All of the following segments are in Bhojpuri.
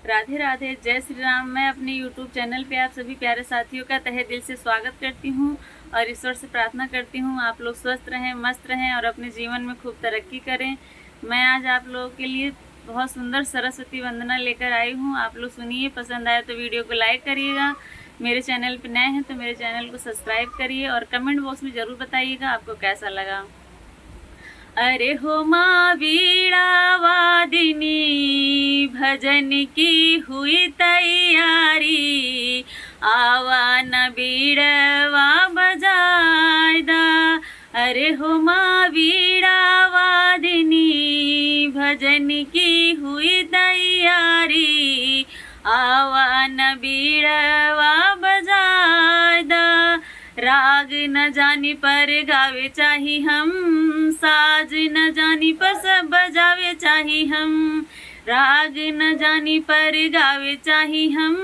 राधे राधे, जय श्री राम। मैं अपने YouTube चैनल पे आप सभी प्यारे साथियों का तहे दिल से स्वागत करती हूँ और ईश्वर से प्रार्थना करती हूँ आप लोग स्वस्थ रहें, मस्त रहें और अपने जीवन में खूब तरक्की करें। मैं आज आप लोगों के लिए बहुत सुंदर सरस्वती वंदना लेकर आई हूँ। आप लोग सुनिए, पसंद आए तो वीडियो को लाइक करिएगा। मेरे चैनल पर नए हैं तो मेरे चैनल को सब्सक्राइब करिए और कमेंट बॉक्स में ज़रूर बताइएगा आपको कैसा लगा। अरे हो माँ वीणा वादिनी, भजन की हुई तैयारी, आवा न बीड़वा बजाय दा। अरे हो माँ वीणा वादिनी, भजन की हुई तैयारी, आवा न बीड़वा बजाय दा। राग न जानी पर गावे चाही हम, साज न जानी पर सब बजावे चाही हम। राग न जानी पर गावे चाही हम,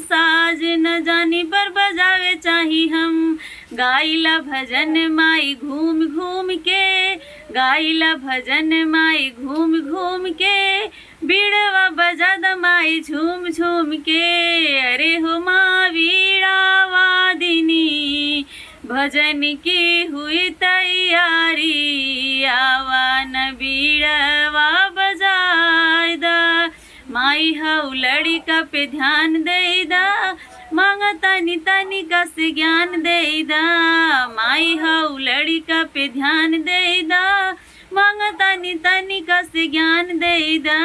साज न जानी पर बजावे चाही हम। गाइला भजन माई घूम घूम के, गाइला भजन माई घूम घूम के, बीड़वा बजा द माई झूम झूम के। अरे हो माँ वीणा वादिनी, भजन की हुई तैयारी, आवा न बीड़वा बजाय दा। माई हऊ लड़िका पे ध्यान दे दा, मांगा तनी तनी कस ज्ञान दे दा। माई हऊ लड़िका पे ध्यान दे दा, मांगा तनी तनी कस ज्ञान दे दा।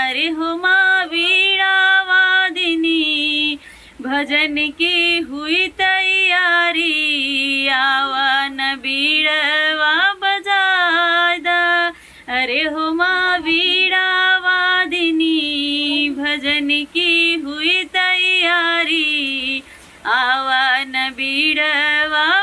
अरे हो माँ वीणा वादिनी, भजन की हुई तैयारी, आवा न बीड़वा बजाय दा। अरे हो माँ वीणा वादिनी, भजन की हुई तैयारी, आवा न बीड़वा